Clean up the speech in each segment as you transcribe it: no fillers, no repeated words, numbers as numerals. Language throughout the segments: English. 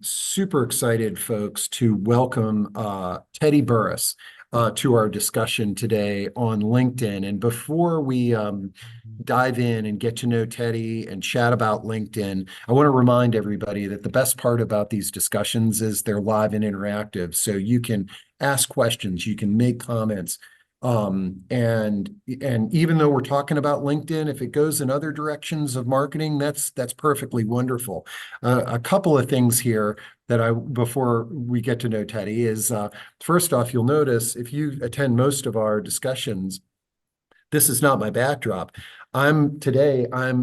Super excited, folks, to welcome Teddy Burriss to our discussion today on LinkedIn. And before we dive in and get to know Teddy and chat about LinkedIn, I want to remind everybody that the best part about these discussions is they're live and interactive. So you can ask questions, you can make comments. And even though we're talking about LinkedIn, if it goes in other directions of marketing, that's perfectly wonderful. A couple of things here that before we get to know Teddy, is first off, you'll notice if you attend most of our discussions, this is not my backdrop. I'm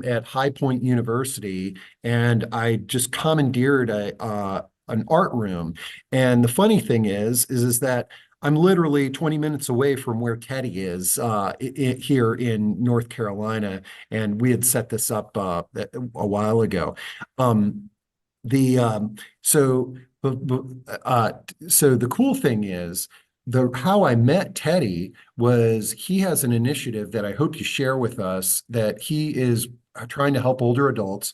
at High Point University, and I just commandeered an art room. And the funny thing is that I'm literally 20 minutes away from where Teddy is here in North Carolina, and we had set this up a while ago. Um, the so so the cool thing is, the how I met Teddy was he has an initiative that I hope you share with us, that he is trying to help older adults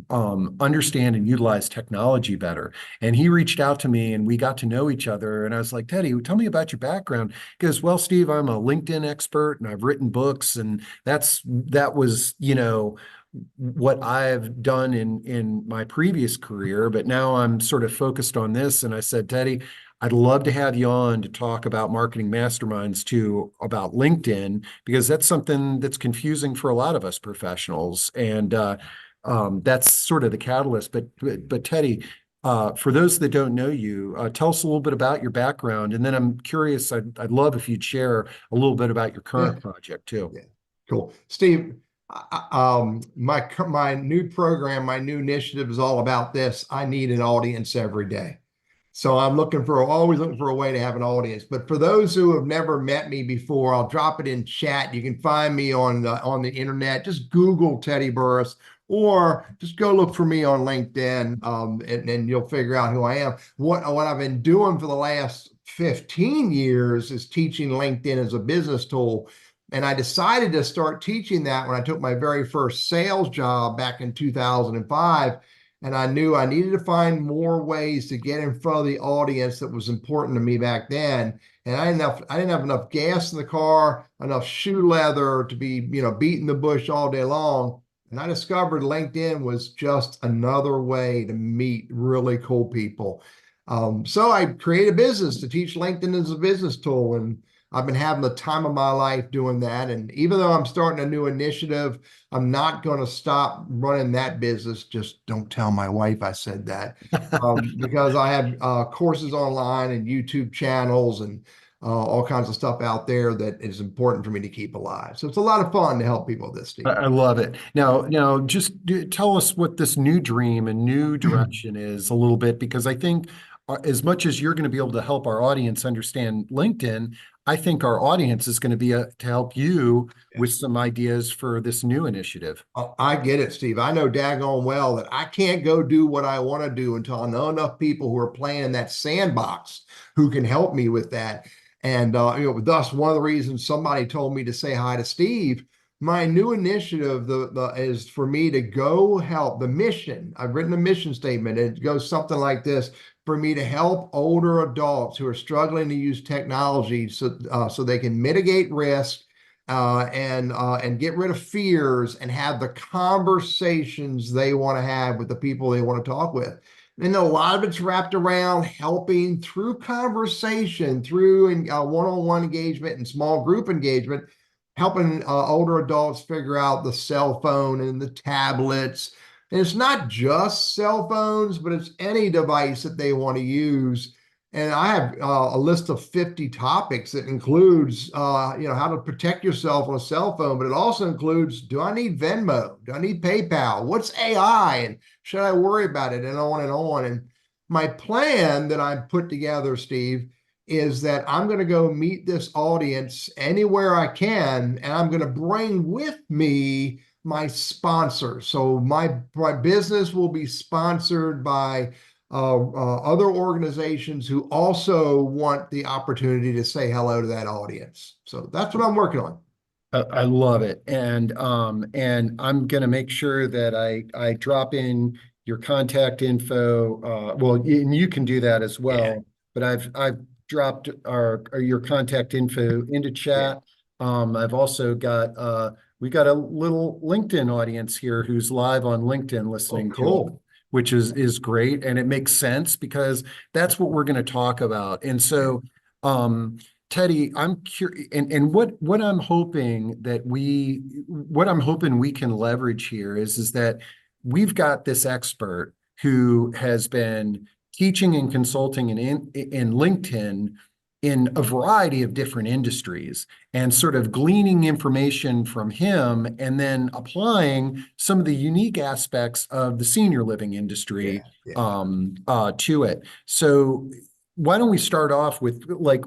understand and utilize technology better. And he reached out to me and we got to know each other. And I was like, Teddy, tell me about your background. He goes, well, Steve, I'm a LinkedIn expert and I've written books. And that was, what I've done in my previous career, but now I'm sort of focused on this. And I said, Teddy, I'd love to have you on to talk about marketing masterminds too, about LinkedIn, because that's something that's confusing for a lot of us professionals. And that's sort of the catalyst. But Teddy, for those that don't know you, tell us a little bit about your background, and then I'm curious. I'd love if you'd share a little bit about your Yeah, current project too. yeah, cool. Steve, my new program, my new initiative is all about this. I need an audience every day. So I'm always looking for a way to have an audience. But for those who have never met me before, I'll drop it in chat. You can find me on the internet. Just Google Teddy Burriss, or just go look for me on LinkedIn, and you'll figure out who I am. What I've been doing for the last 15 years is teaching LinkedIn as a business tool. And I decided to start teaching that when I took my very first sales job back in 2005. And I knew I needed to find more ways to get in front of the audience that was important to me back then. And I didn't have enough gas in the car, enough shoe leather to be, beating the bush all day long. And I discovered LinkedIn was just another way to meet really cool people. So I created a business to teach LinkedIn as a business tool. And I've been having the time of my life doing that. And even though I'm starting a new initiative, I'm not going to stop running that business. Just don't tell my wife I said that, because I have courses online and YouTube channels and all kinds of stuff out there that is important for me to keep alive. So it's a lot of fun to help people with this, I Steve. I love it. Now, just tell us what this new dream and new direction is a little bit, because I think as much as you're going to be able to help our audience understand LinkedIn, I think our audience is going to be to help you with Yes. some ideas for this new initiative. Oh, I get it, Steve. I know daggone well that I can't go do what I want to do until I know enough people who are playing in that sandbox who can help me with that. And thus one of the reasons somebody told me to say hi to Steve. My new initiative, the is for me to go help the mission. I've written a mission statement. It goes something like this: for me to help older adults who are struggling to use technology so they can mitigate risk, and get rid of fears and have the conversations they want to have with the people they want to talk with. And a lot of it's wrapped around helping through conversation, through one-on-one engagement and small group engagement, helping older adults figure out the cell phone and the tablets. And it's not just cell phones, but it's any device that they want to use. And I have a list of 50 topics that includes, how to protect yourself on a cell phone, but it also includes, do I need Venmo? Do I need PayPal? What's AI? And should I worry about it? And on and on. And my plan that I put together, Steve, is that I'm going to go meet this audience anywhere I can, and I'm going to bring with me my sponsor. So my business will be sponsored by other organizations who also want the opportunity to say hello to that audience. So that's what I'm working on. I love it. And I'm going to make sure that I drop in your contact info. Well, and you can do that as Yeah. well. But I've dropped your contact info into Yeah. chat. I've also got we got a little LinkedIn audience here who's live on LinkedIn Oh, listening to it, cool. which is great, and it makes sense because that's what we're going to talk about. And so, um, Teddy, I'm curious, and what I'm hoping we can leverage here is that we've got this expert who has been teaching and consulting in LinkedIn in a variety of different industries and sort of gleaning information from him and then applying some of the unique aspects of the senior living industry Yeah. Yeah. to it. So why don't we start off with like,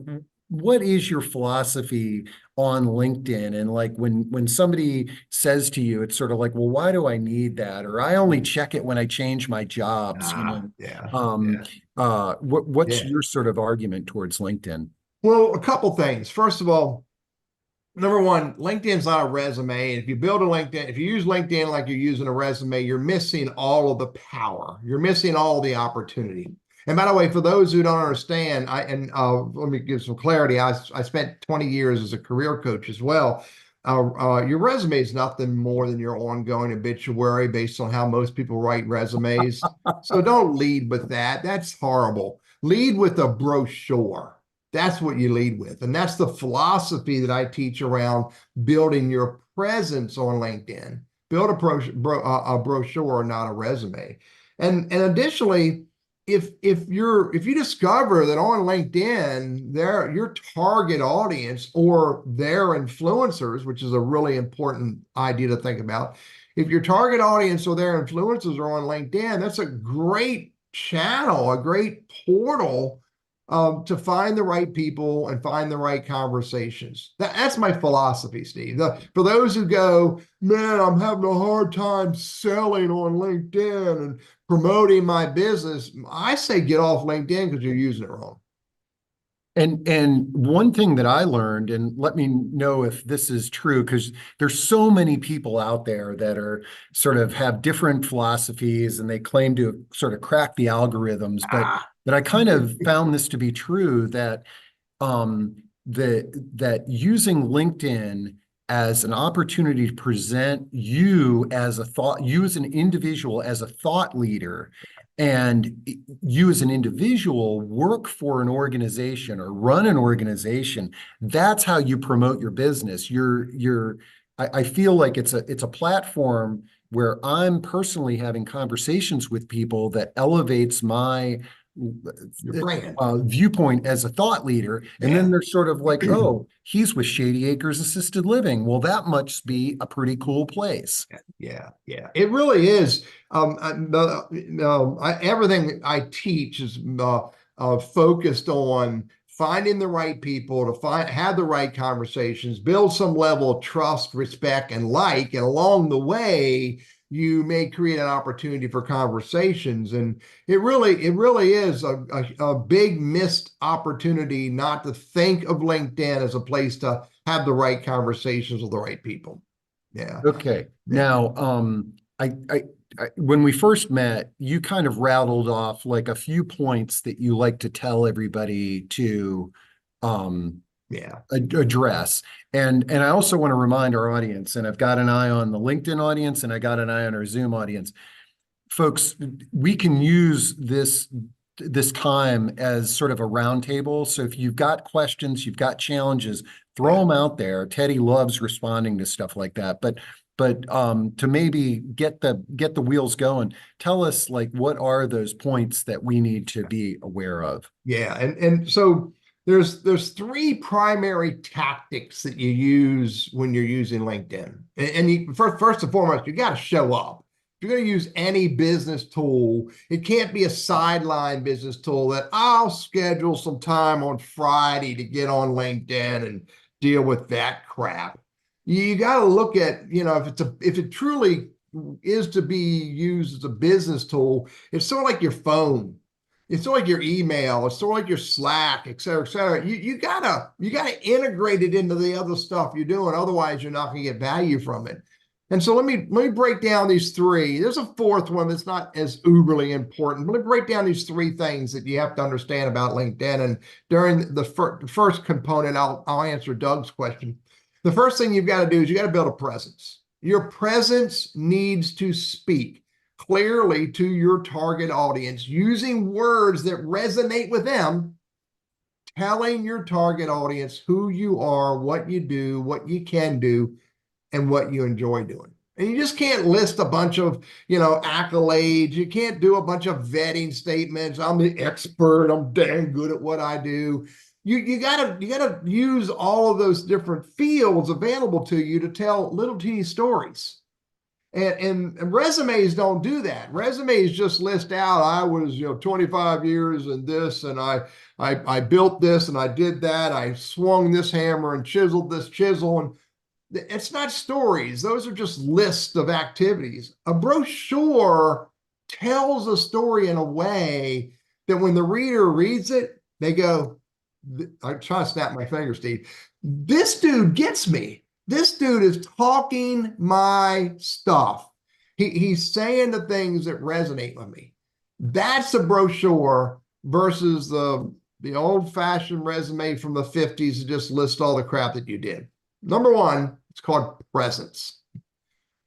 what is your philosophy on LinkedIn? And like when somebody says to you, it's sort of like, well, why do I need that? Or I only check it when I change my jobs, you know. Yeah. Um, Yeah. what's Yeah. your sort of argument towards LinkedIn? Well, a couple things. First of all, number one, LinkedIn's not a resume. And if you build a LinkedIn, if you use LinkedIn like you're using a resume, you're missing all of the power. You're missing all the opportunity. And by the way, for those who don't understand, let me give some clarity. I spent 20 years as a career coach as well. Your resume is nothing more than your ongoing obituary based on how most people write resumes. So don't lead with that. That's horrible. Lead with a brochure. That's what you lead with. And that's the philosophy that I teach around building your presence on LinkedIn. Build a brochure, not a resume. And additionally, if you discover that on LinkedIn, your target audience or their influencers, which is a really important idea to think about, if your target audience or their influencers are on LinkedIn, that's a great channel, a great portal to find the right people and find the right conversations. That's my philosophy, Steve. For those who go, man, I'm having a hard time selling on LinkedIn and promoting my business, I say get off LinkedIn because you're using it wrong. And one thing that I learned, and let me know if this is true, because there's so many people out there that are sort of have different philosophies and they claim to sort of crack the algorithms, Ah, but I kind of found this to be true that um, that using LinkedIn as an opportunity to present you as an individual, as a thought leader, and you as an individual work for an organization or run an organization. That's how you promote your business. I feel like it's a platform where I'm personally having conversations with people that elevates my your brand. viewpoint as a thought leader. And then Yeah. they're sort of like, oh, he's with Shady Acres Assisted Living. Well, that must be a pretty cool place. Yeah, yeah, it really is. Everything I teach is focused on finding the right people to have the right conversations, build some level of trust, respect, and like, and along the way, you may create an opportunity for conversations. And it really is a big missed opportunity not to think of LinkedIn as a place to have the right conversations with the right people. Yeah. Okay. Yeah. Now, when we first met, you kind of rattled off like a few points that you like to tell everybody to um, Yeah. address. And I also want to remind our audience, and I've got an eye on the LinkedIn audience, and I got an eye on our Zoom audience. Folks, we can use this time as sort of a roundtable. So if you've got questions, you've got challenges, throw Yeah. them out there. Teddy loves responding to stuff like that. But to maybe get the wheels going, tell us like what are those points that we need to be aware of? Yeah. And so there's three primary tactics that you use when you're using LinkedIn. And you first and foremost, you got to show up. If you're going to use any business tool, it can't be a sideline business tool that I'll schedule some time on Friday to get on LinkedIn and deal with that crap. You got to look at, if it truly is to be used as a business tool, it's sort of like your phone. It's sort of like your email. It's sort of like your Slack, et cetera, et cetera. You gotta integrate it into the other stuff you're doing. Otherwise, you're not going to get value from it. And so let me break down these three. There's a fourth one that's not as uberly important, but let me break down these three things that you have to understand about LinkedIn. And during the first component, I'll answer Doug's question. The first thing you've got to do is you got to build a presence. Your presence needs to speak clearly to your target audience using words that resonate with them, telling your target audience who you are, what you do, what you can do, and what you enjoy doing. And you just can't list a bunch of, accolades. You can't do a bunch of vetting statements. I'm the expert. I'm dang good at what I do. You gotta use all of those different fields available to you to tell little teeny stories. And resumes don't do that. Resumes just list out, I was 25 years in this, and I built this, and I did that. I swung this hammer and chiseled this chisel, and it's not stories. Those are just lists of activities. A brochure tells a story in a way that when the reader reads it, they go, I'm trying to snap my fingers, Steve. This dude gets me. This dude is talking my stuff. He's saying the things that resonate with me. That's a brochure versus the old-fashioned resume from the 50s that just lists all the crap that you did. Number one, it's called presence.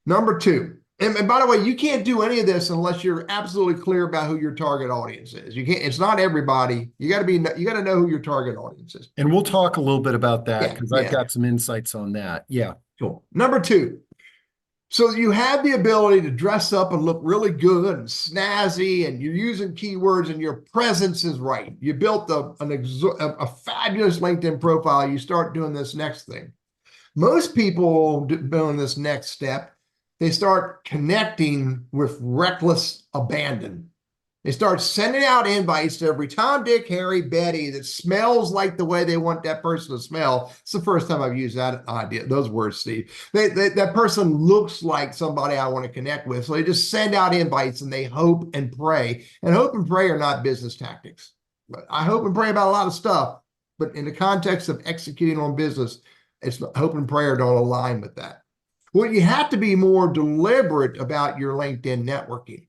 Number two, and by the way, you can't do any of this unless you're absolutely clear about who your target audience is. You can't, it's not everybody. You got to know who your target audience is. And we'll talk a little bit about that because I've Yeah. got some insights on that. Yeah. Cool. Number two, so you have the ability to dress up and look really good and snazzy, and you're using keywords, and your presence is right. You built a fabulous LinkedIn profile. You start doing this next thing. Most people doing this next step, they start connecting with reckless abandon. They start sending out invites to every Tom, Dick, Harry, Betty that smells like the way they want that person to smell. It's the first time I've used that idea, those words, Steve. That person looks like somebody I want to connect with. So they just send out invites and they hope and pray. And hope and pray are not business tactics. But I hope and pray about a lot of stuff. But in the context of executing on business, it's hope and prayer don't align with that. Well, you have to be more deliberate about your LinkedIn networking.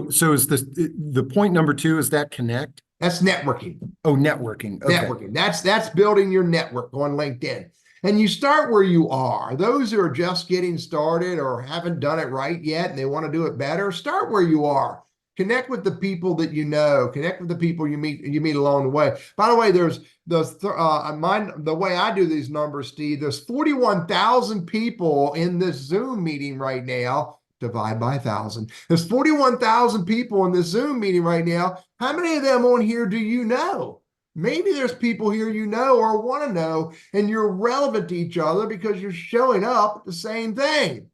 So is this the point number two? Is that connect? That's networking. Oh, networking. Okay. Networking. That's building your network on LinkedIn. And you start where you are. Those who are just getting started or haven't done it right yet and they want to do it better, start where you are. Connect with the people that you know. Connect with the people you meet along the way. By the way, there's the way I do these numbers, Steve. There's 41,000 people in this Zoom meeting right now. Divide by 1,000. There's 41,000 people in this Zoom meeting right now. How many of them on here do you know? Maybe there's people here you know or want to know, and you're relevant to each other because you're showing up at the same thing.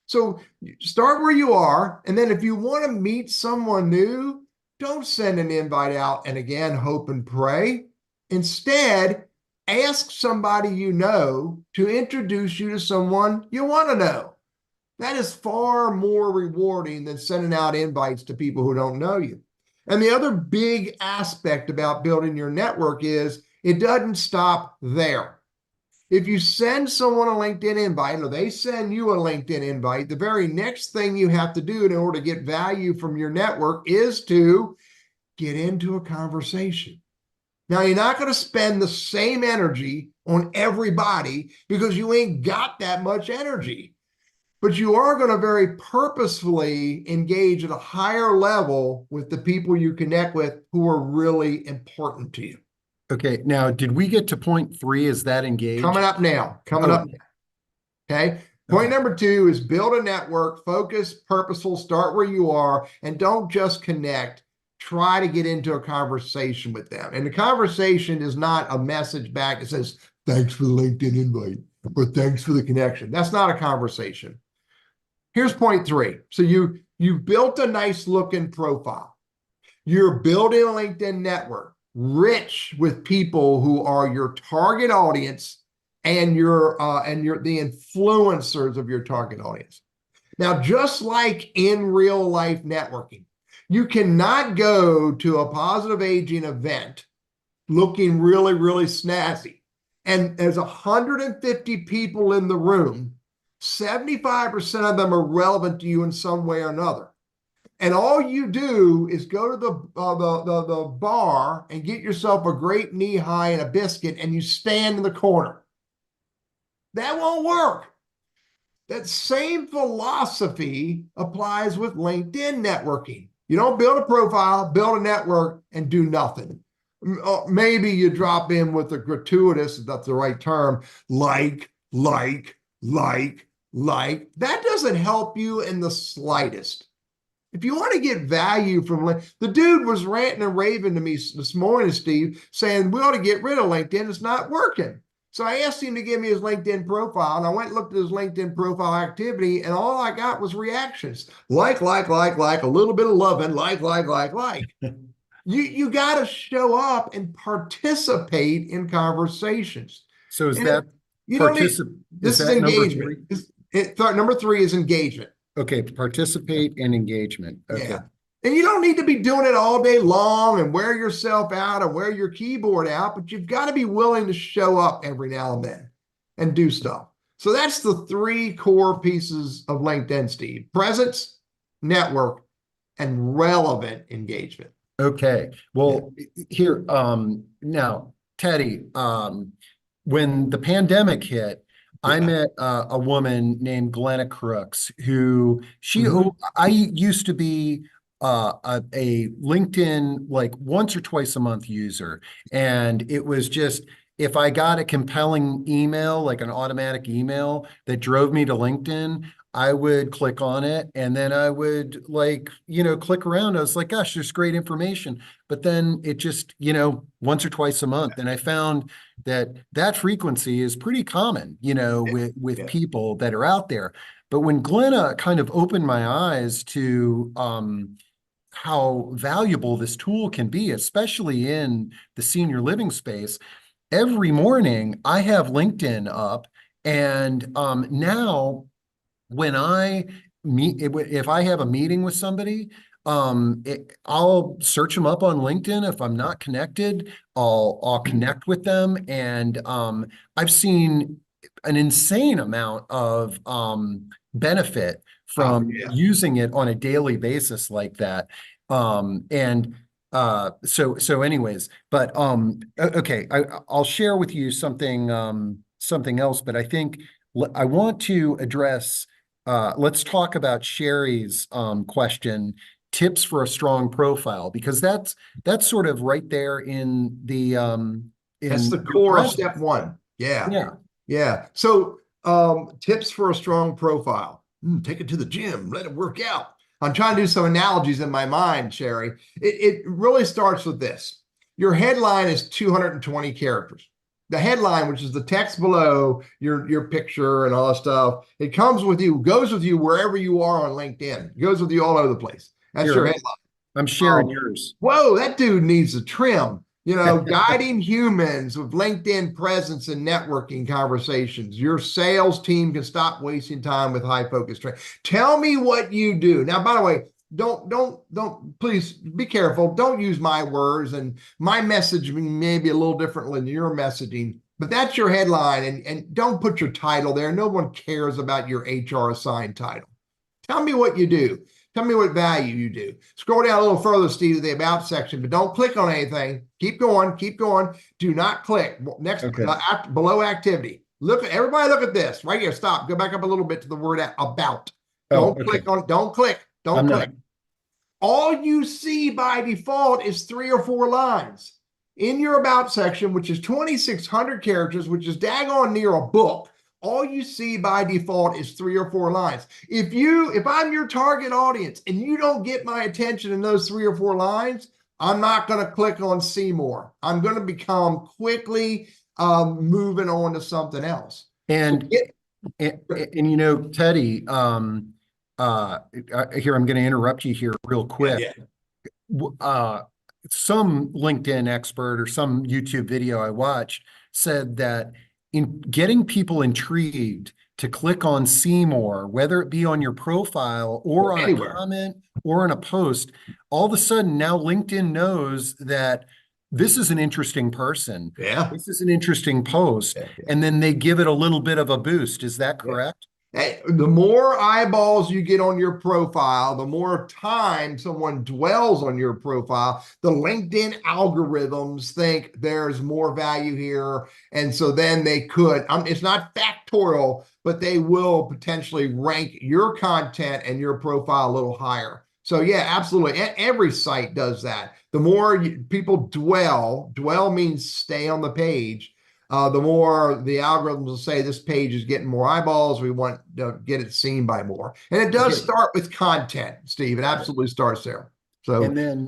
So start where you are, and then if you want to meet someone new, don't send an invite out and again hope and pray. Instead, ask somebody you know to introduce you to someone you want to know. That is far more rewarding than sending out invites to people who don't know you. And the other big aspect about building your network is it doesn't stop there. If you send someone a LinkedIn invite or they send you a LinkedIn invite, the very next thing you have to do in order to get value from your network is to get into a conversation. Now, you're not going to spend the same energy on everybody because you ain't got that much energy. But you are going to very purposefully engage at a higher level with the people you connect with who are really important to you. Okay. Now, did we get to point three? Is that engaged? Coming up now. Okay. Point number two is build a network, focus, purposeful, start where you are, and don't just connect. Try to get into a conversation with them. And the conversation is not a message back that says, thanks for the LinkedIn invite or thanks for the connection. That's not a conversation. Here's point three. So you built a nice looking profile. You're building a LinkedIn network rich with people who are your target audience and you're the influencers of your target audience. Now, just like in real life networking, you cannot go to a positive aging event looking really, really snazzy. And there's 150 people in the room 75% of them are relevant to you in some way or another. And all you do is go to the bar and get yourself a grape knee high and a biscuit, and you stand in the corner. That won't work. That same philosophy applies with LinkedIn networking. You don't build a profile, build a network, and do nothing. Maybe you drop in with a gratuitous, if that's the right term, like. That doesn't help you in the slightest. If you want to get value from the dude was ranting and raving to me this morning, Steve, saying we ought to get rid of LinkedIn. It's not working. So I asked him to give me his LinkedIn profile, and I went and looked at his LinkedIn profile activity, and all I got was reactions. Like, a little bit of loving, like. You got to show up and participate in conversations. So is And that you don't need, is this is that number three? engagement. Number 3 is engagement. Okay, participate and engagement. Okay. Yeah. And you don't need to be doing it all day long and wear yourself out and wear your keyboard out, but you've got to be willing to show up every now and then and do stuff. So that's the 3 core pieces of LinkedIn, Steve: presence, network, and relevant engagement. Okay. Well, here, now, Teddy, when the pandemic hit, I met a woman named Glenna Crooks, who I used to be a LinkedIn like once or twice a month user. And it was just, if I got a compelling email, like an automatic email that drove me to LinkedIn, I would click on it and then I would click around. I was like, gosh, there's great information. But then it just, once or twice a month. And I found that frequency is pretty common, with people that are out there. But when Glenna kind of opened my eyes to how valuable this tool can be, especially in the senior living space, every morning I have LinkedIn up, and now when I if I have a meeting with somebody, I'll search them up on LinkedIn. If I'm not connected, I'll connect with them, and I've seen an insane amount of benefit from using it on a daily basis like that. And so anyways, but okay, I'll share with you something else, but I think I want to address, let's talk about Sherry's question, tips for a strong profile, because that's sort of right there in the that's the core of step 1. Yeah. So tips for a strong profile. Take it to the gym, let it work out. I'm trying to do some analogies in my mind, Sherry. It really starts with this. Your headline is 220 characters. The headline, which is the text below your picture and all that stuff, it comes with you, goes with you wherever you are on LinkedIn. It goes with you all over the place. That's your headline. I'm sharing yours. Whoa, that dude needs a trim. Guiding humans with LinkedIn presence and networking conversations. Your sales team can stop wasting time with high focus training. Tell me what you do. Now, by the way, don't please be careful. Don't use my words, and my messaging may be a little different than your messaging, but that's your headline, and don't put your title there. No one cares about your HR assigned title. Tell me what you do. Tell me what value you do. Scroll down a little further, Steve, to the about section, but don't click on anything. Keep going. Do not click. Next, below activity. Everybody look at this right here. Stop. Go back up a little bit to the word about. Don't click. All you see by default is 3 or 4 lines. In your about section, which is 2,600 characters, which is daggone near a book, all you see by default is 3 or 4 lines. If I'm your target audience and you don't get my attention in those 3 or 4 lines, I'm not going to click on see more. I'm going to become quickly moving on to something else. And Teddy, here I'm going to interrupt you here real quick. Some LinkedIn expert or some YouTube video I watched said that in getting people intrigued to click on see more, whether it be on your profile or on a comment or in a post, all of a sudden now LinkedIn knows that this is an interesting person. Yeah. This is an interesting post. And then they give it a little bit of a boost. Is that correct? The more eyeballs you get on your profile, the more time someone dwells on your profile, the LinkedIn algorithms think there's more value here. And so then they could, it's not factorial, but they will potentially rank your content and your profile a little higher. So yeah, absolutely. Every site does that. The more people dwell means stay on the page, the more the algorithms will say this page is getting more eyeballs. We want to get it seen by more. And it does Okay. start with content, Steve. It absolutely starts there. So And then,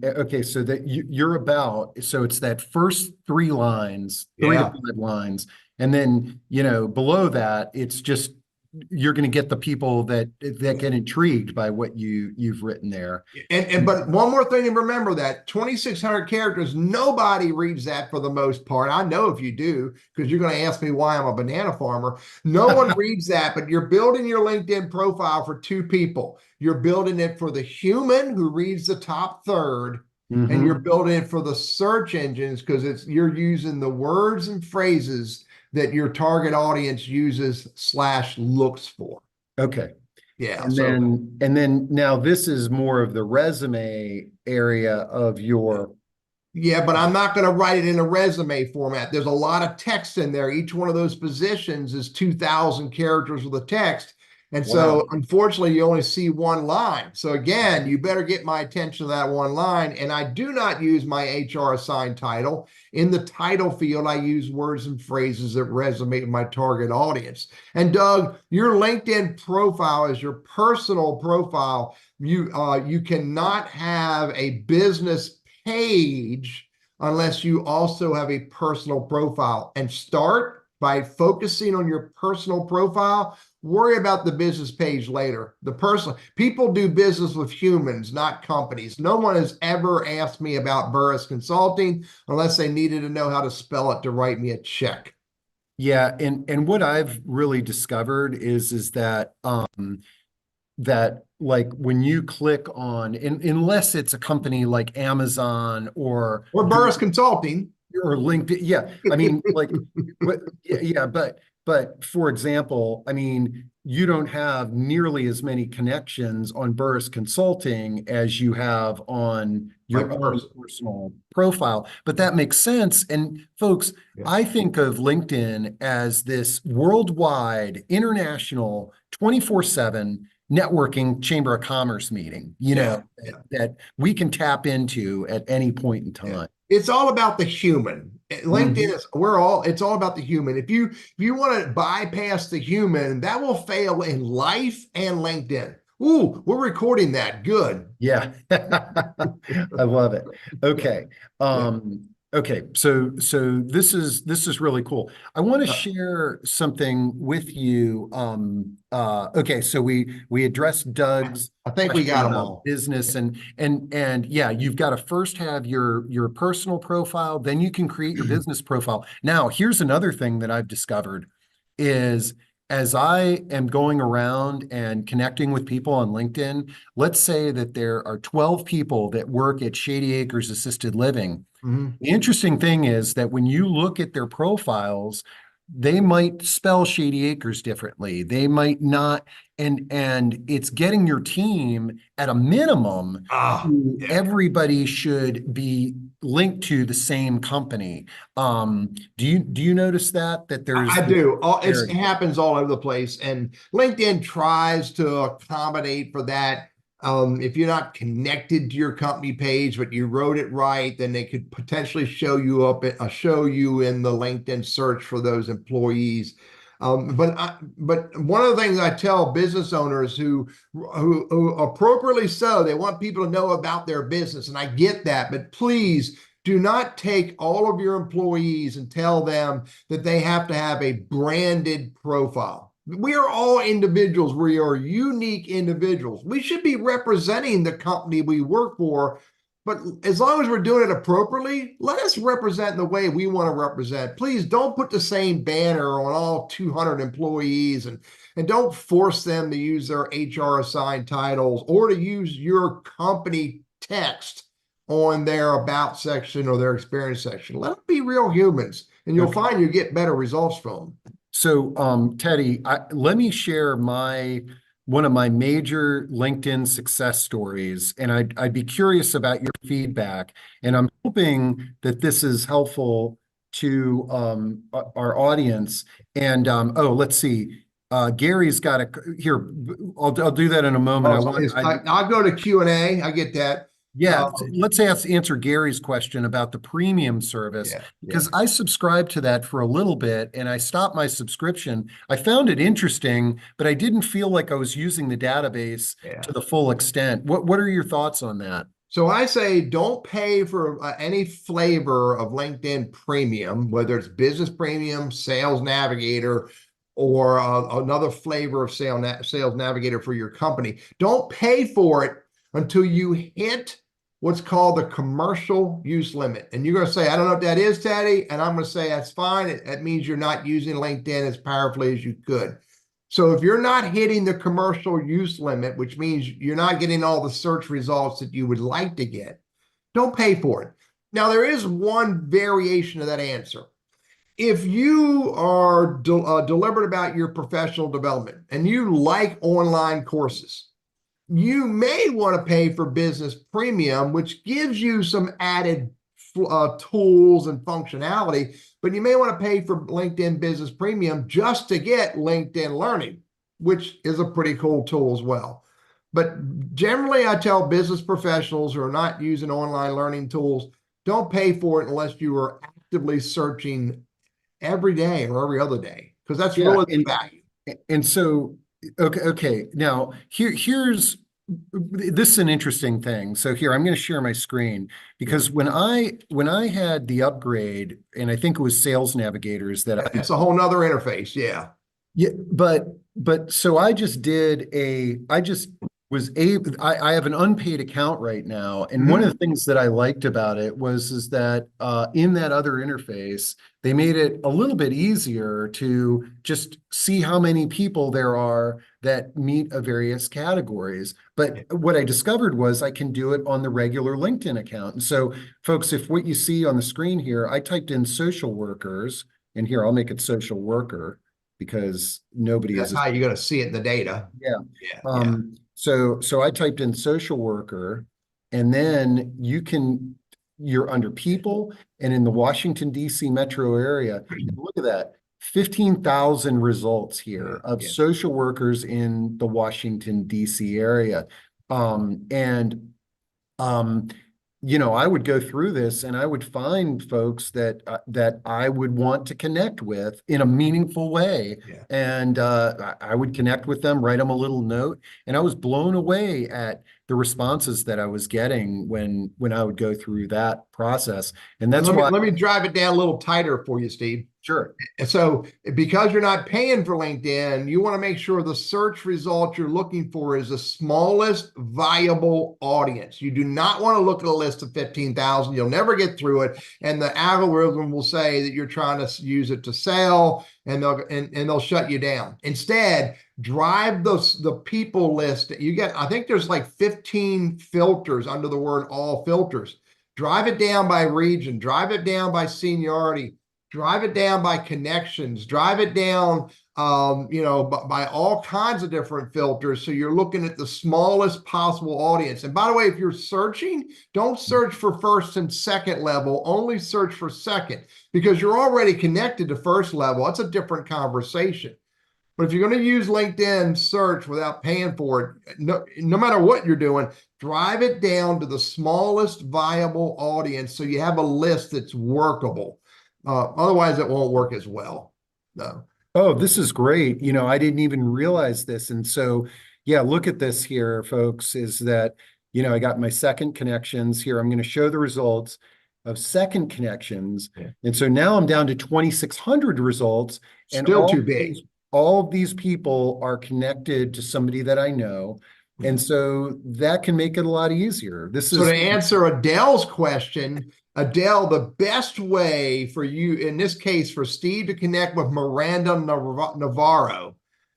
okay, so that you're about, so it's that first three lines, three to yeah. five lines. And then, below that, it's just, you're going to get the people that get intrigued by what you've written there. And but one more thing to remember, that 2,600 characters, nobody reads that for the most part. I know if you do, because you're going to ask me why I'm a banana farmer. No one reads that, but you're building your LinkedIn profile for two people. You're building it for the human who reads the top third, and you're Hmm. building it for the search engines because you're using the words and phrases that your target audience uses / looks for. Okay. Yeah. And So then now this is more of the resume area of your. yeah, but I'm not going to write it in a resume format. There's a lot of text in there. Each one of those positions is 2,000 characters with a text. And so, Wow. unfortunately, you only see one line. So, again, you better get my attention to that one line. And I do not use my HR assigned title. In the title field, I use words and phrases that resonate with my target audience. And, Doug, your LinkedIn profile is your personal profile. You cannot have a business page unless you also have a personal profile, and start by focusing on your personal profile. Worry about the business page later. The personal people do business with humans, not companies. No one has ever asked me about Burriss Consulting unless they needed to know how to spell it to write me a check. Yeah, and what I've really discovered is that like when you click on, unless it's a company like Amazon or Or Burriss Google Consulting. or LinkedIn, yeah, I mean, like, but yeah, but for example, I mean, you don't have nearly as many connections on Burris Consulting as you have on My your own person. personal profile, but that makes sense. And folks, Yeah. I think of LinkedIn as this worldwide, international, 24/7 networking chamber of commerce meeting, Yeah. Yeah. that we can tap into at any point in Yeah. time. It's all about the human. LinkedIn Mhm. is it's all about the human. If you want to bypass the human, that will fail in life and LinkedIn. Ooh, we're recording that. Good. Yeah. I love it. Okay. Yeah. Okay. So this is really cool. I want to Uh, share something with you. Okay, so we addressed Doug's I think we question got them about all. business, and yeah, you've got to first have your personal profile, then you can create your business profile. Now, here's another thing that I've discovered is, as I am going around and connecting with people on LinkedIn, let's say that there are 12 people that work at Shady Acres Assisted Living. Mhm. The interesting thing is that when you look at their profiles, they might spell Shady Acres differently. They might not, and it's getting your team at a minimum. Yeah. Everybody should be linked to the same company. Do you notice that there's I this do. It disparity? happens all over the place, and LinkedIn tries to accommodate for that. If you're not connected to your company page, but you wrote it right, then they could potentially show you in the LinkedIn search for those employees. But one of the things I tell business owners who appropriately so, they want people to know about their business, and I get that, but please do not take all of your employees and tell them that they have to have a branded profile. We are all individuals. We are unique individuals. We should be representing the company we work for, but as long as we're doing it appropriately, let us represent the way we want to represent. Please don't put the same banner on all 200 employees, and don't force them to use their HR assigned titles or to use your company text on their about section or their experience section. Let them be real humans, and you'll Okay. find you get better results from them. So, Teddy, let me share one of my major LinkedIn success stories, and I'd be curious about your feedback. And I'm hoping that this is helpful to our audience. And oh, let's see. Gary's got a here. I'll do that in a moment. Oh, so I'll go to Q&A. I get that. Yeah, Um, let's answer Gary's question about the premium service, yeah, yeah. because I subscribed to that for a little bit and I stopped my subscription. I found it interesting, but I didn't feel like I was using the database Yeah. to the full extent. What are your thoughts on that? So I say don't pay for any flavor of LinkedIn Premium, whether it's Business Premium, Sales Navigator, or another flavor of Sales Navigator for your company. Don't pay for it until you hit what's called the commercial use limit. And you're going to say, I don't know what that is, Teddy. And I'm going to say, that's fine. That means you're not using LinkedIn as powerfully as you could. So if you're not hitting the commercial use limit, which means you're not getting all the search results that you would like to get, don't pay for it. Now, there is one variation of that answer. If you are deliberate about your professional development and you like online courses, you may want to pay for Business Premium, which gives you some added tools and functionality, but you may want to pay for LinkedIn Business Premium just to get LinkedIn Learning, which is a pretty cool tool as well. But generally, I tell business professionals who are not using online learning tools, don't pay for it unless you are actively searching every day or every other day, because that's Yeah, really the value. and so okay. Now here's this is an interesting thing. So here I'm going to share my screen Yeah. because when I had the upgrade, and I think it was Sales Navigators that I It's a whole nother interface. Yeah. yeah, but so I just was able I have an unpaid account right now. And one of the Mhm. things that I liked about it is that in that other interface, they made it a little bit easier to just see how many people there are that meet a various categories. But what I discovered was I can do it on the regular LinkedIn account. And so folks, if what you see on the screen here, I typed in social workers, and here I'll make it social worker because nobody That's is a, how you're going to see it in the data. yeah. Yeah. Yeah. So I typed in social worker, and then you're under people, and in the Washington DC metro area, and look at that, 15,000 results Yeah. here of Yeah. social workers in the Washington DC area. And um, I would go through this and I would find folks that I would want to connect with in a meaningful way. Yeah. And I would connect with them, write them a little note, and I was blown away at the responses that I was getting when I would go through that process. And And that's why, let me drive it down a little tighter for you, Steve. sure. And so, because you're not paying for LinkedIn, you want to make sure the search result you're looking for is the smallest viable audience. You do not want to look at a list of 15,000. You'll never get through it. And the algorithm will say that you're trying to use it to sell, and they'll shut you down. Instead, drive the people list. You get, I think there's like 15 filters under the word all filters. Drive it down by region, drive it down by seniority, drive it down by connections, drive it down, by all kinds of different filters. So you're looking at the smallest possible audience. And by the way, if you're searching, don't search for first and second level, only search for second, because you're already connected to first level. That's a different conversation. But if you're going to use LinkedIn search without paying for it, no matter what you're doing, drive it down to the smallest viable audience so you have a list that's workable. Otherwise, it won't work as well. No. Oh, this is great. I didn't even realize this. And so, yeah, look at this here, folks, is that, I got my second connections here. I'm going to show the results of second connections. Yeah. And so now I'm down to 2,600 results, and Still too big. all of these people are connected to somebody that I know. And so that can make it a lot easier. So to answer Adele's question, Adele, the best way for you, in this case, for Steve to connect with Miranda Navarro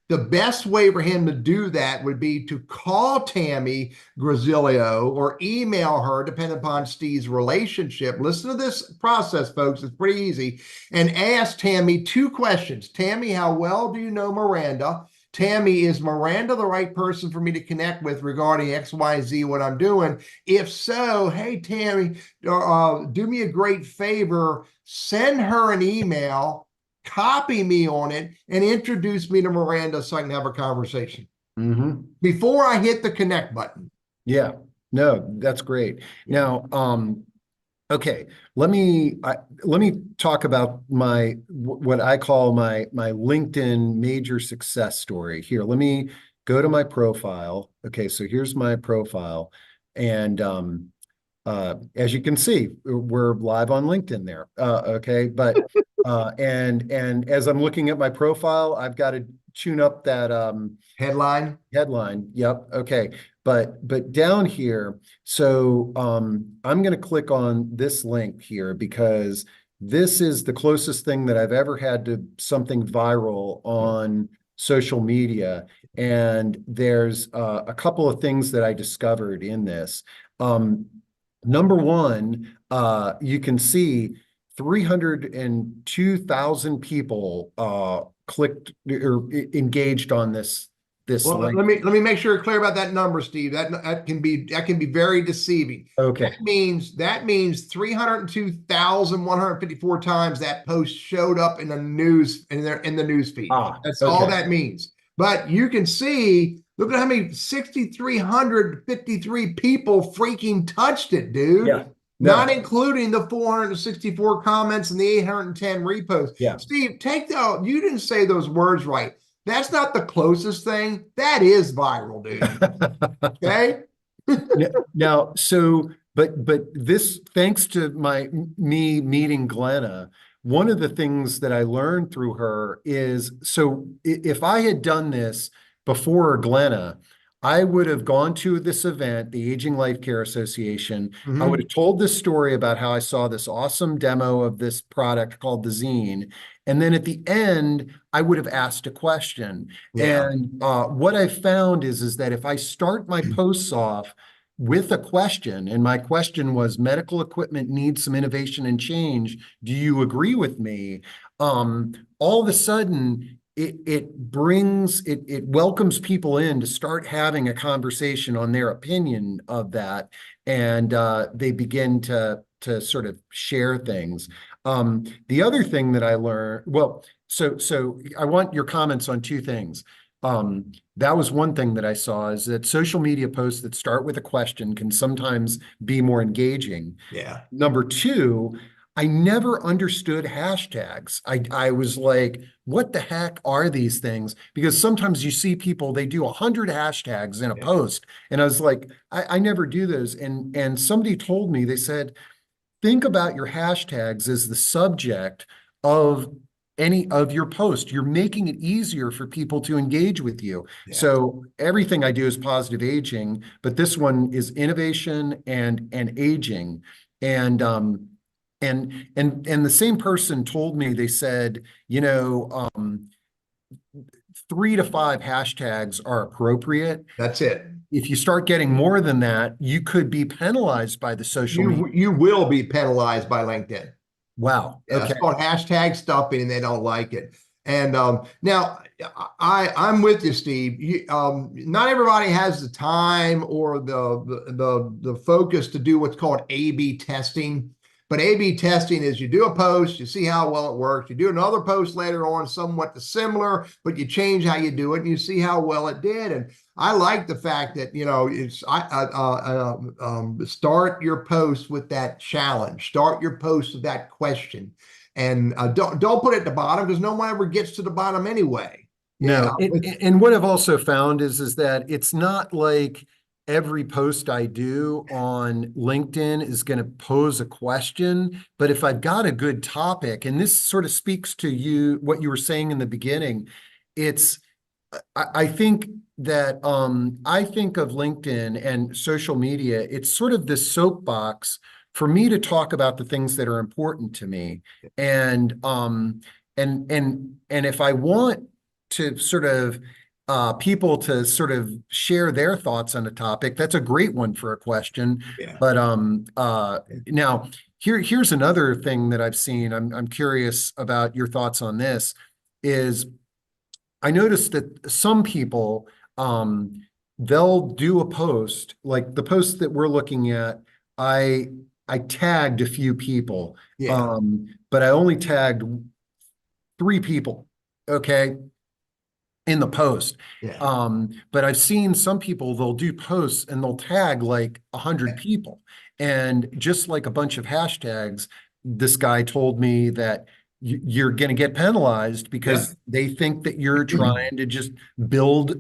the best way for him to do that would be to call Tammy Grazilio or email her, depending upon Steve's relationship. Listen to this process, folks. It's pretty easy. And ask Tammy 2 questions. Tammy, how well do you know Miranda? Tammy, is Miranda the right person for me to connect with regarding X, Y, Z, what I'm doing? If so, hey, Tammy, do me a great favor, send her an email, copy me on it, and introduce me to Miranda so I can have a conversation before I hit the connect button. Yeah, no, that's great. Now, okay, let me talk about what I call my LinkedIn major success story. Here, let me go to my profile. Okay, so here's my profile, and as you can see, we're live on LinkedIn there. Okay, but and as I'm looking at my profile, I've got to tune up that Headline. headline. Yep. Okay. But down here, so I'm going to click on this link here because this is the closest thing that I've ever had to something viral on social media. And there's a couple of things that I discovered in this. Number one, you can see 302,000 people clicked or engaged on this Well, link. let me make sure you're clear about that number, Steve. That can be very deceiving. Okay. That means 302,154 times that post showed up in the news in the news feed. That's all Okay. that means. But you can see, look at how many 6,353 people freaking touched it, dude. Yeah. Not No. including the 464 comments and the 810 reposts. Yeah. Steve, you didn't say those words right. That's not the closest thing. That is viral, dude. Okay. Now, so, but this, thanks to me meeting Glenna, one of the things that I learned through her is, so if I had done this before Glenna, I would have gone to this event, the Aging Life Care Association. I would have told this story about how I saw this awesome demo of this product called the Zine. And then at the end, I would have asked a question. Yeah. And what I found is that if I start my posts off with a question, and my question was, medical equipment needs some innovation and change. Do you agree with me? All of a sudden, it welcomes people in to start having a conversation on their opinion of that, and they begin to sort of share things. The other thing that I learned, well, so I want your comments on 2 things. That was one thing that I saw, is that social media posts that start with a question can sometimes be more engaging. Yeah. Number 2, I never understood hashtags. I was like, what the heck are these things? Because sometimes you see people, they do 100 hashtags in a post. And I was like, I never do those. And somebody told me, they said, think about your hashtags as the subject of any of your post. You're making it easier for people to engage with you. Yeah. So everything I do is positive aging, but this one is innovation and aging. And the same person told me, they said, 3 to 5 hashtags are appropriate. That's it. If you start getting more than that, you could be penalized by the social media. You will be penalized by LinkedIn. Wow. Yeah, Okay. it's called hashtag stuffing, and they don't like it. And now I'm with you, Steve. Not everybody has the time or the focus to do what's called A/B testing. But A/B testing is, you do a post, you see how well it works. You do another post later on, somewhat similar, but you change how you do it, and you see how well it did. And I like the fact that, start your post with that challenge. Start your post with that question, and don't put it at the bottom, because no one ever gets to the bottom anyway. No, and what I've also found is that it's not like every post I do on LinkedIn is going to pose a question, but if I've got a good topic, and this sort of speaks to what you were saying in the beginning, I think that I think of LinkedIn and social media, it's sort of this soapbox for me to talk about the things that are important to me. And if I want to sort of people to sort of share their thoughts on the topic. That's a great one for a question. Yeah. But now here's another thing that I've seen. I'm curious about your thoughts on this. Is I noticed that some people they'll do a post like the post that we're looking at. I I tagged a few people, Yeah. but I only tagged 3 people. Okay, in the post. Yeah. But I've seen some people, they'll do posts and they'll tag like 100 people. And just like a bunch of hashtags, this guy told me that you're going to get penalized Yep. because they think that you're trying to just build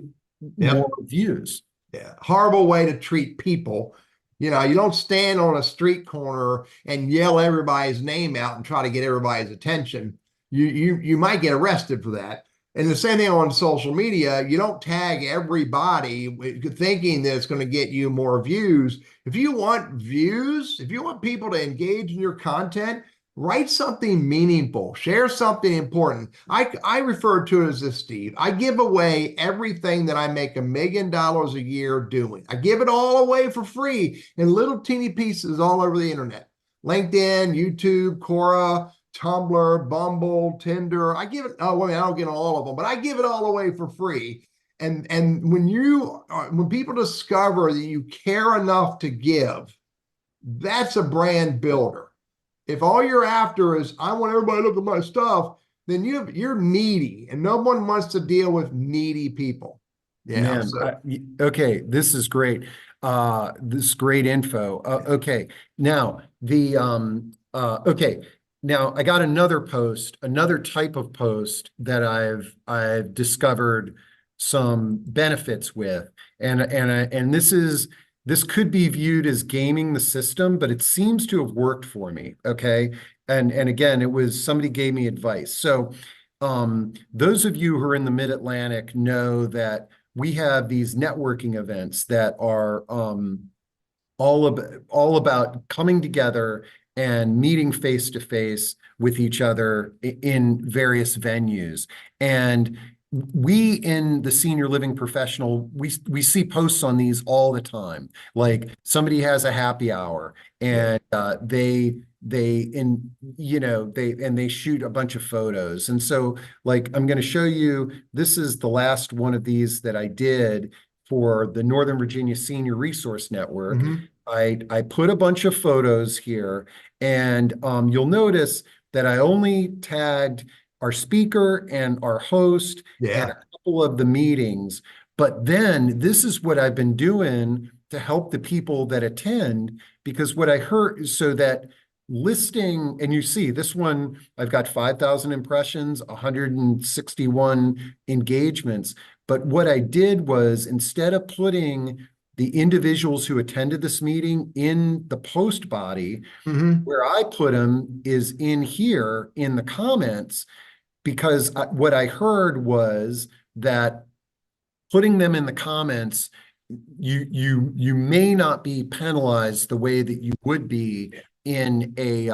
more Yep. views. Yeah. Horrible way to treat people. You know, you don't stand on a street corner and yell everybody's name out and try to get everybody's attention. You might get arrested for that. And the same thing on social media, you don't tag everybody thinking that it's going to get you more views. If you want views, if you want people to engage in your content, write something meaningful, share something important. I refer to it as this, Steve. I give away everything that I make $1 million a year doing. I give it all away for free in little teeny pieces all over the internet. LinkedIn, YouTube, Quora, Tumblr, Bumble, Tinder. I give it, oh, wait, I don't get all of them, but I give it all away for free. And when people discover that you care enough to give, that's a brand builder. If all you're after is, I want everybody to look at my stuff, then you're needy, and no one wants to deal with needy people. Yeah. Man, So okay, this is great. This is great info. Okay, now okay, now I got another post, another type of post that I've discovered some benefits with, and this could be viewed as gaming the system, but it seems to have worked for me. Okay, and again, it was somebody gave me advice. So, those of you who are in the Mid-Atlantic know that we have these networking events that are all about coming together and meeting face to face with each other in various venues. And we in the senior living professional, we see posts on these all the time. Like somebody has a happy hour yeah. and they in you know they shoot a bunch of photos. And so like I'm going to show you, this is the last one of these that I did for the Northern Virginia Senior Resource Network. Mm-hmm. I put a bunch of photos here, and you'll notice that I only tagged our speaker and our host and Yeah. a couple of the meetings. But then this is what I've been doing to help the people that attend, because what I heard is so that listing, and you see this one, I've got 5,000 impressions, 161 engagements. But what I did was instead of putting the individuals who attended this meeting in the post body, Mm-hmm. where I put them is in here in the comments, because what I heard was that putting them in the comments, you may not be penalized the way that you would be in a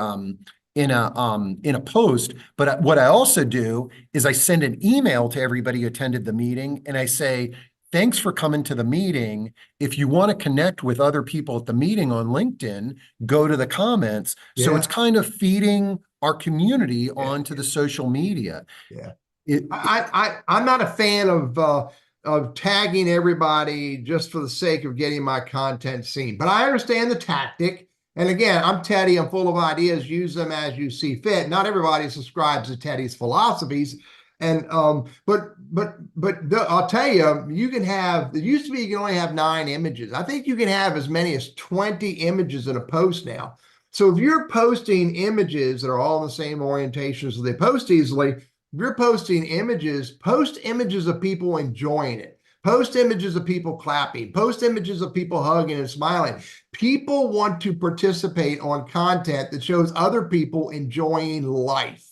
post. But what I also do is I send an email to everybody who attended the meeting, and I say, thanks for coming to the meeting. If you want to connect with other people at the meeting on LinkedIn, go to the comments. So it's Yeah. kind of feeding our community Yeah. onto the social media. Yeah. It, I'm not a fan of tagging everybody just for the sake of getting my content seen, but I understand the tactic. And again, I'm Teddy. I'm full of ideas. Use them as you see fit. Not everybody subscribes to Teddy's philosophies, and I'll tell you, you can have. It used to be you can only have 9 images. I think you can have as many as 20 images in a post now. So if you're posting images that are all in the same orientation so they post easily, if you're posting images, post images of people enjoying it. Post images of people clapping. Post images of people hugging and smiling. People want to participate on content that shows other people enjoying life.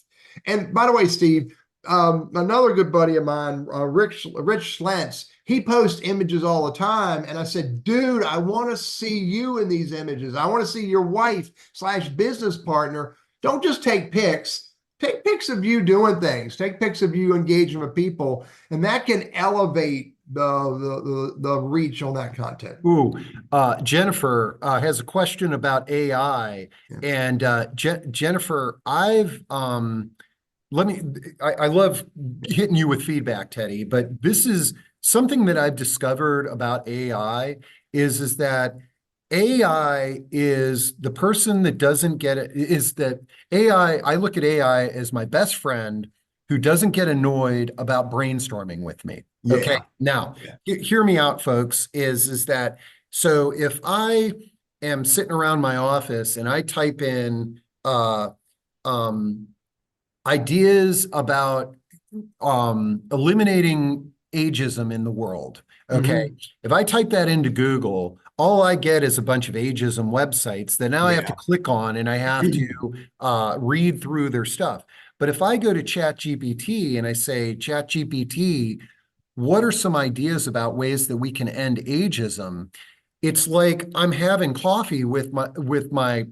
And by the way, Steve, another good buddy of mine, Rich Schlentz, he posts images all the time. And I said, dude, I want to see you in these images. I want to see your wife / business partner. Don't just take pics. take pics of you doing things, take pics of you engaging with people, and that can elevate the reach on that content. Ooh, Jennifer has a question about AI, Yeah. and Jennifer, let me. I love hitting you with feedback, Teddy, but this is something that I've discovered about AI is that AI is the person that doesn't get it. Is that AI? I look at AI as my best friend who doesn't get annoyed about brainstorming with me. Okay, Yeah. now Yeah. hear me out, folks. Is that so? If I am sitting around my office and I type in um, ideas about eliminating ageism in the world. Okay. Hmm. If I type that into Google, all I get is a bunch of ageism websites that now I have to Yeah. click on and I have to read through their stuff. But if I go to ChatGPT and I say, ChatGPT, what are some ideas about ways that we can end ageism? It's like I'm having coffee with my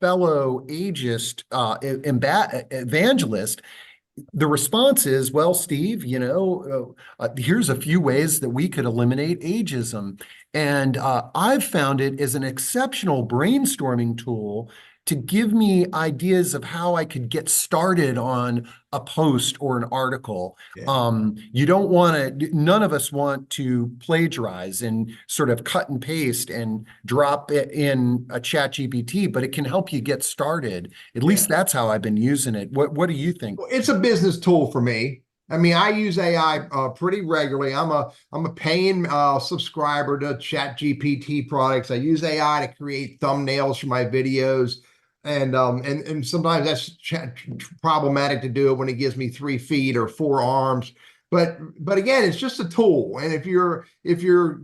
fellow ageist evangelist. The response is, well, Steve, here's a few ways that we could eliminate ageism. And I've found it as an exceptional brainstorming tool to give me ideas of how I could get started on a post or an article. Yeah. You don't want to, none of us want to plagiarize and sort of cut and paste and drop it in a chat GPT, but it can help you get started. At Yeah. least that's how I've been using it. What do you think? Well, it's a business tool for me. I mean, I use AI pretty regularly. I'm a paying subscriber to ChatGPT products. I use AI to create thumbnails for my videos, and sometimes that's problematic to do it when it gives me 3 feet or 4 arms. But again, it's just a tool. And if you're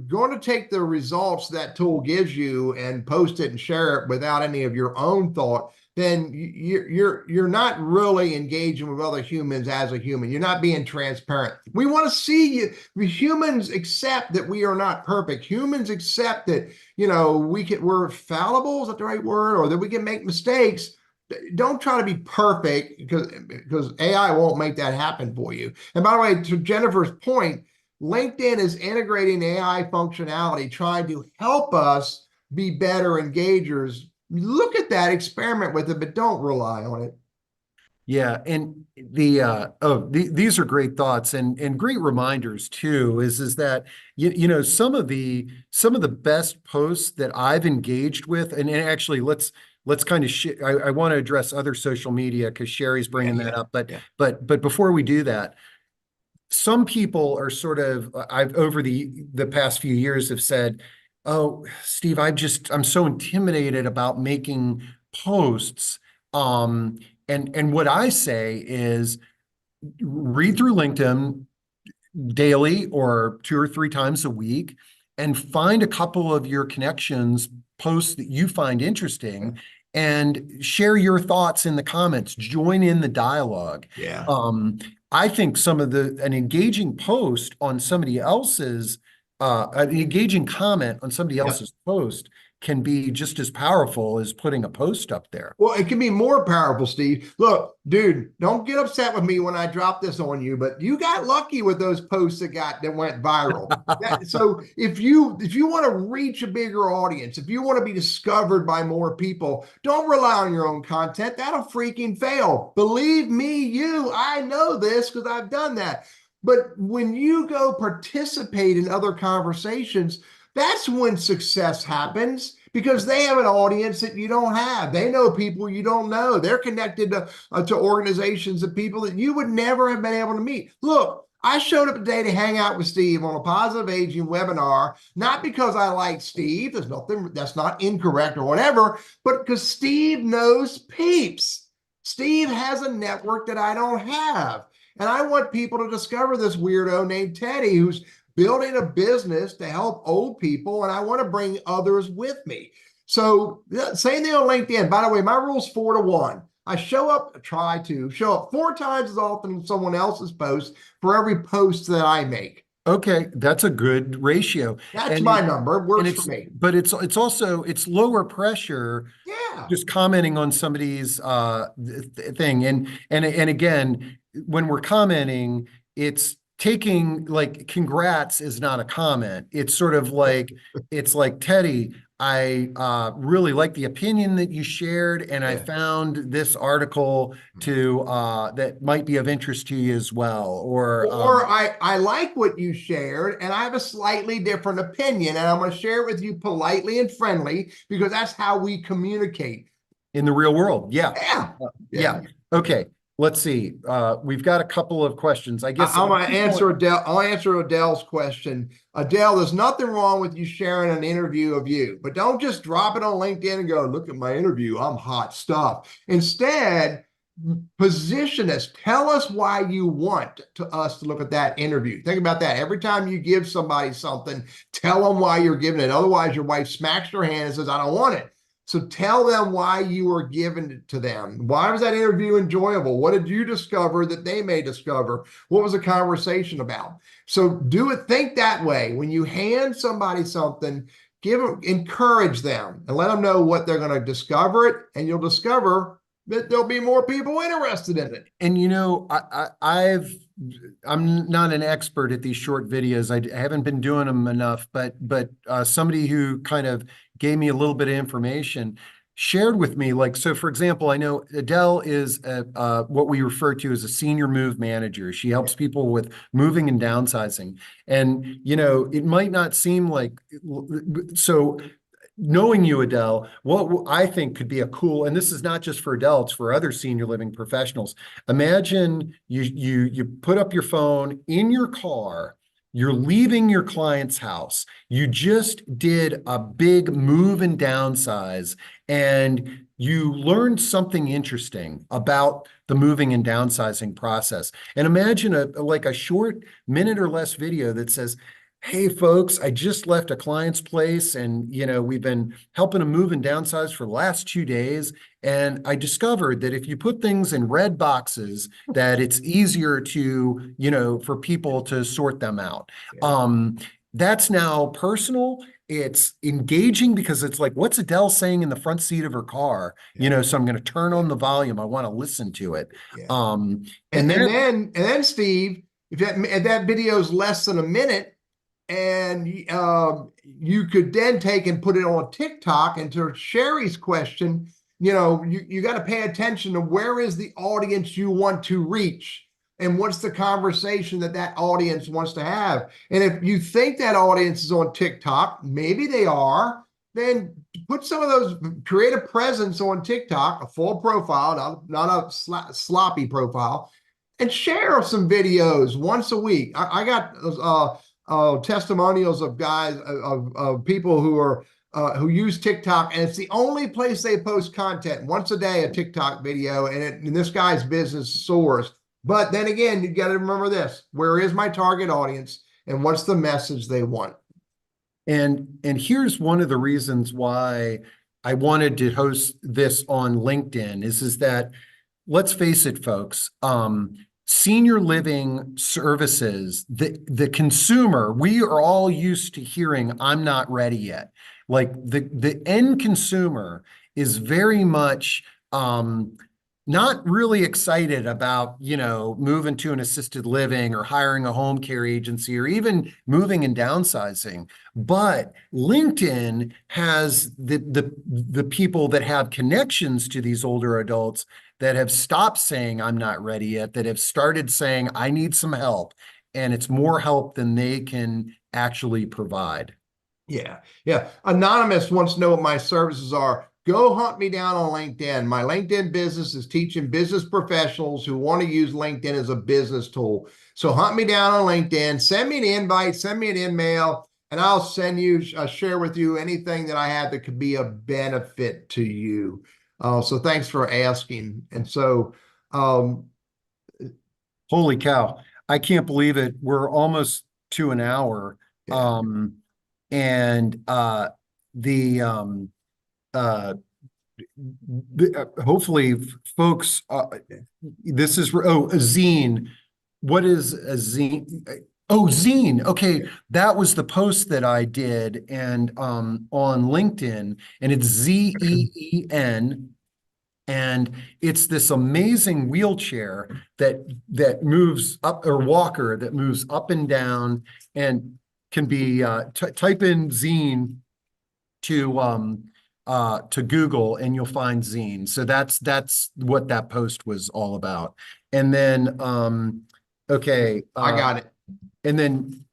going to take the results that tool gives you and post it and share it without any of your own thought, then you're not really engaging with other humans as a human. You're not being transparent. We want to see you. Humans accept that we are not perfect. Humans accept that we're fallible. Is that the right word? Or that we can make mistakes. Don't try to be perfect because AI won't make that happen for you. And by the way, to Jennifer's point, LinkedIn is integrating AI functionality, trying to help us be better engagers. Look at that, experiment with it, but don't rely on it. Yeah, and these are great thoughts and great reminders too. Is that some of the best posts that I've engaged with, and actually let's kind of I want to address other social media because Sherry's Yeah, bringing that yeah, up, but yeah. but before we do that, some people are sort of I've over the past few years have said, "Oh, Steve, I'm so intimidated about making posts." And what I say is read through LinkedIn daily or 2 or 3 times a week and find a couple of your connections posts that you find interesting and share your thoughts in the comments, join in the dialogue. Yeah. um, I think an engaging post on somebody else's an engaging comment on somebody Yep. else's post can be just as powerful as putting a post up there. Well, it can be more powerful, Steve. Look, dude, don't get upset with me when I drop this on you, but you got lucky with those posts that went viral. So if you want to reach a bigger audience, if you want to be discovered by more people, don't rely on your own content. That'll freaking fail. Believe me, I know this because I've done that. But when you go participate in other conversations, that's when success happens because they have an audience that you don't have. They know people you don't know. They're connected to organizations and people that you would never have been able to meet. Look, I showed up today to hang out with Steve on a positive aging webinar, not because I like Steve. There's nothing that's not incorrect or whatever, but because Steve knows peeps. Steve has a network that I don't have. And I want people to discover this weirdo named Teddy who's building a business to help old people, and I want to bring others with me. So same thing on LinkedIn. By the way, my rule's 4-to-1. Try to show up 4 times as often as someone else's post for every post that I make. Okay, that's a good ratio. That's And my it, number. It and works for it's me. but it's also it's lower pressure Yeah. Yeah. just commenting on somebody's thing. And again, when we're commenting, it's taking, like, congrats is not a comment. It's sort of like, it's like, Teddy, I really like the opinion that you shared, and I Yeah. found this article to that might be of interest to you as well. Or Or I like what you shared and I have a slightly different opinion and I'm going to share it with you politely and friendly because that's how we communicate. in the real world. Yeah. Yeah. Yeah. Yeah. Okay. Let's see. We've got a couple of questions. I guess I'm going to answer Adele. I'll answer Adele's question. Adele, there's nothing wrong with you sharing an interview of you, but don't just drop it on LinkedIn and go, look at my interview. I'm hot stuff. Instead, position us. Tell us why you want us to look at that interview. Think about that. Every time you give somebody something, tell them why you're giving it. Otherwise, your wife smacks her hand and says, I don't want it. So tell them why you were giving it to them. Why was that interview enjoyable? What did you discover that they may discover? What was the conversation about? So do it, think that way. When you hand somebody something, encourage them and let them know what they're going to discover it, and you'll discover that there'll be more people interested in it. And I'm not an expert at these short videos. I haven't been doing them enough, but somebody who kind of gave me a little bit of information shared with me, like, so for example, I know Adele is what we refer to as a senior move manager. She helps people with moving and downsizing. And, it might not seem like, so knowing you, Adele, what I think could be a cool, and this is not just for Adele, it's for other senior living professionals. Imagine you put up your phone in your car, you're leaving your client's house. You just did a big move and downsize, and you learned something interesting about the moving and downsizing process. And imagine like a short minute or less video that says, hey folks, I just left a client's place, and we've been helping them move and downsize for the last 2 days. And I discovered that if you put things in red boxes, that it's easier to, for people to sort them out. That's now personal. It's engaging because it's like, what's Adele saying in the front seat of her car? So I'm going to turn on the volume. I want to listen to it. Yeah. And then Steve, if that video is less than a minute, and you could then take and put it on TikTok. And to Sherry's question, you got to pay attention to where is the audience you want to reach and what's the conversation that audience wants to have. And if you think that audience is on TikTok, maybe they are, then put some of those, create a presence on TikTok, a full profile, not a sloppy profile, and share some videos once a week. I got testimonials of guys, of people who use TikTok, and it's the only place they post content. Once a day, a TikTok video, and this guy's business soars. But then again, you got to remember this: where is my target audience, and what's the message they want? And here's one of the reasons why I wanted to host this on LinkedIn is that, let's face it, folks, senior living services, the consumer, we are all used to hearing, I'm not ready yet. Like the end consumer is very much not really excited about, moving to an assisted living or hiring a home care agency or even moving and downsizing. But LinkedIn has the people that have connections to these older adults that have stopped saying, I'm not ready yet, that have started saying, I need some help. And it's more help than they can actually provide. Yeah. Yeah. Anonymous wants to know what my services are. Go hunt me down on LinkedIn. My LinkedIn business is teaching business professionals who want to use LinkedIn as a business tool. So hunt me down on LinkedIn, send me an invite, send me an email, and I'll share with you anything that I have that could be a benefit to you. So thanks for asking. And so, holy cow, I can't believe it. We're almost to an hour. Yeah. And hopefully folks, this is, a zine. What is a zine? Oh, zine. Okay, that was the post that I did and on LinkedIn, and it's Zeen, and it's this amazing wheelchair that moves up, or walker that moves up and down, and can be type in zine to Google and you'll find zine. So that's what that post was all about. And then okay, I got it. and then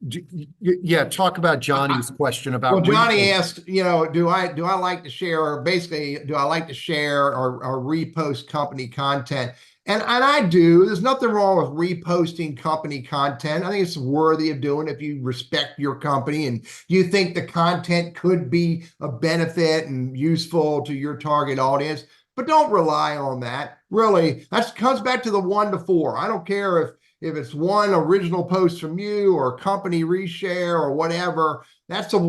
yeah, talk about I, Johnny's question Well, about Johnny repo. asked, you know, do I like to share, or basically, do I like to share or repost company content? And I do. There's nothing wrong with reposting company content. I think it's worthy of doing if you respect your company and you think the content could be a benefit and useful to your target audience. But don't rely on that. Really, that comes back to the 1 to 4. I don't care if it's one original post from you or a company reshare or whatever. That's the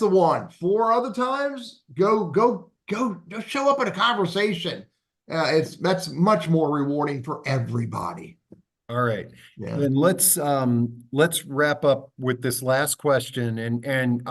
one. 4 other times, go show up in a conversation. That's much more rewarding for everybody. All right. Yeah. Then let's wrap up with this last question. And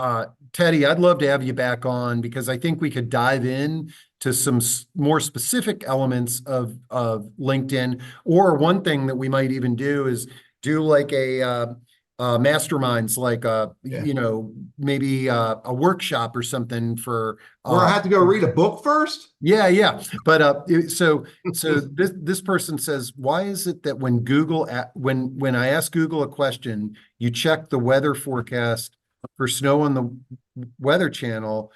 Teddy, I'd love to have you back on because I think we could dive in to some more specific elements of LinkedIn. Or one thing that we might even do is do like a masterminds, like Yeah. maybe a workshop or something for Where I have to go read a book first? yeah, yeah. But so this person says, why is it that when when I ask Google a question, you check the weather forecast for snow on the Weather Channel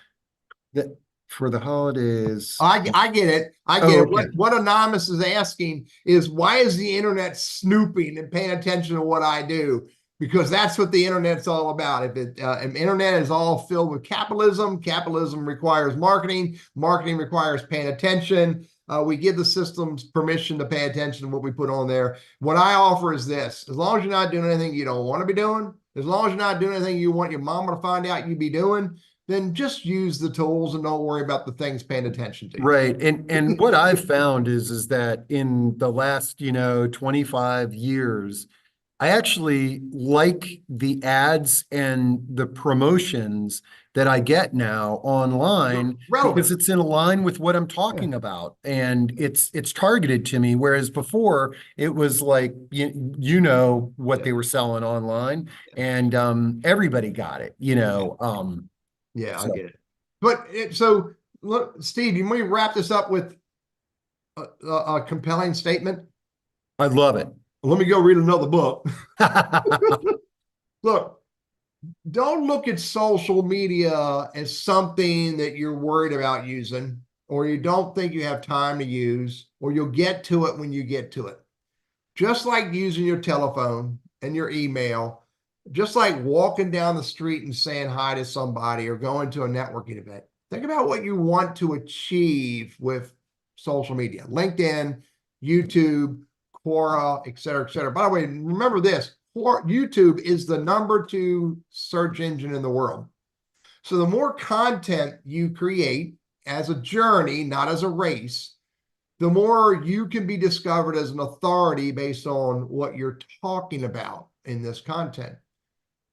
that for the holidays? I get it. I get Oh, it. okay. What Anonymous is asking is, why is the internet snooping and paying attention to what I do? Because that's what the internet's all about. If internet is all filled with capitalism, capitalism requires marketing, marketing requires paying attention. We give the systems permission to pay attention to what we put on there. What I offer is this: as long as you're not doing anything you don't want to be doing, as long as you're not doing anything you want your mama to find out you be doing, then just use the tools and don't worry about the things paying attention to you. Right. And what I've found is that in the last, 25 years, I actually like the ads and the promotions that I get now online because Relevant. it's in line with what I'm Yeah. talking about, and it's targeted to me. Whereas before it was like you know what Yeah. they were selling online, and everybody got it, Yeah, I So get it. But so look, Steve, you want to wrap this up with a compelling statement? I love it. Let me go read another book. Look, don't look at social media as something that you're worried about using, or you don't think you have time to use, or you'll get to it when you get to it. Just like using your telephone and your email, just like walking down the street and saying hi to somebody or going to a networking event. Think about what you want to achieve with social media, LinkedIn, YouTube, Quora, et cetera, et cetera. By the way, remember this: YouTube is the #2 search engine in the world. So the more content you create as a journey, not as a race, the more you can be discovered as an authority based on what you're talking about in this content.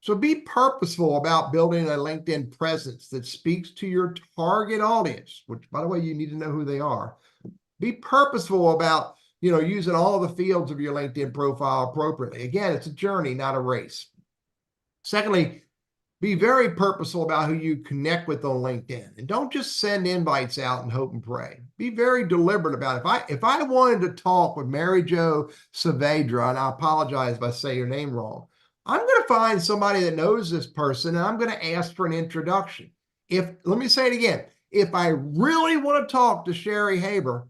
So be purposeful about building a LinkedIn presence that speaks to your target audience, which, by the way, you need to know who they are. Be purposeful about, using all the fields of your LinkedIn profile appropriately. Again, it's a journey, not a race. Secondly, be very purposeful about who you connect with on LinkedIn, and don't just send invites out and hope and pray. Be very deliberate about it. If I wanted to talk with Mary Jo Saavedra, and I apologize if I say your name wrong, I'm going to find somebody that knows this person, and I'm going to ask for an introduction. Let me say it again, if I really want to talk to Sherry Haber,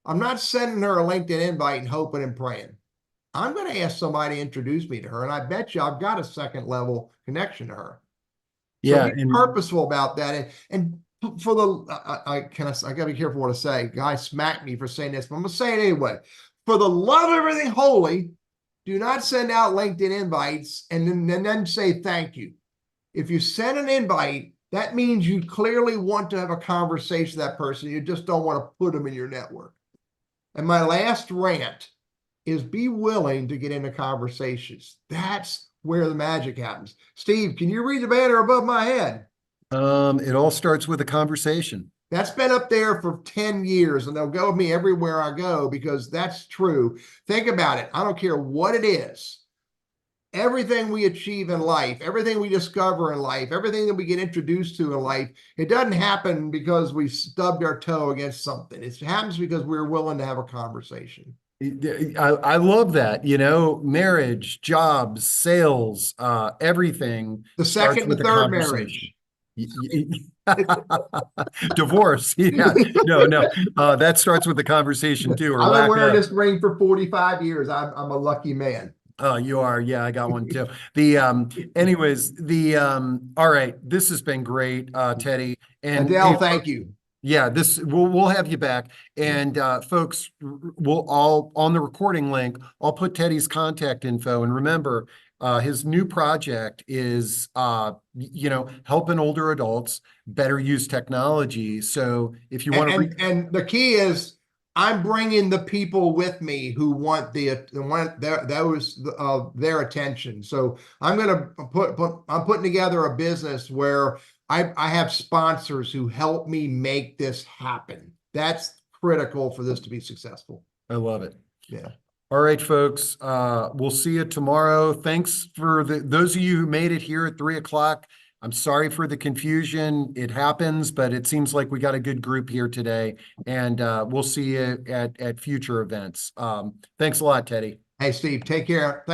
I'm not sending her a LinkedIn invite and hoping and praying. I'm going to ask somebody to introduce me to her, and I bet you I've got a second level connection to her. So Yeah, be and purposeful about that. And for the, I gotta be careful what I say. Guy smacked me for saying this, but I'm gonna say it anyway. For the love of everything holy, do not send out LinkedIn invites and then say thank you. If you send an invite, that means you clearly want to have a conversation with that person. You just don't want to put them in your network. And my last rant is, be willing to get into conversations. That's where the magic happens. Steve, can you read the banner above my head? It all starts with a conversation. That's been up there for 10 years, and they'll go with me everywhere I go because that's true. Think about it. I don't care what it is. Everything we achieve in life, everything we discover in life, everything that we get introduced to in life, it doesn't happen because we stubbed our toe against something. It happens because we're willing to have a conversation. I love that, you know, marriage, jobs, sales, everything The starts second with and a third conversation. marriage. Divorce, yeah, no, that starts with a conversation too, or I've been lack wearing of. this ring for 45 years. I'm a lucky man. Oh, you are. Yeah, I got one too. The anyways, all right, this has been great, Teddy. And Adele, hey, thank folks, you. yeah, this we'll have you back. And folks, we'll all on the recording link, I'll put Teddy's contact info. And remember, his new project is you know, helping older adults better use technology. So if you want to And the key is I'm bringing the people with me who want their attention. So I'm going to I'm putting together a business where I have sponsors who help me make this happen. That's critical for this to be successful. I love it. Yeah. All right, folks. We'll see you tomorrow. Thanks for those of you who made it here at 3 o'clock. I'm sorry for the confusion. It happens, but it seems like we got a good group here today, and we'll see you at future events. Thanks a lot, Teddy. Hey, Steve, take care.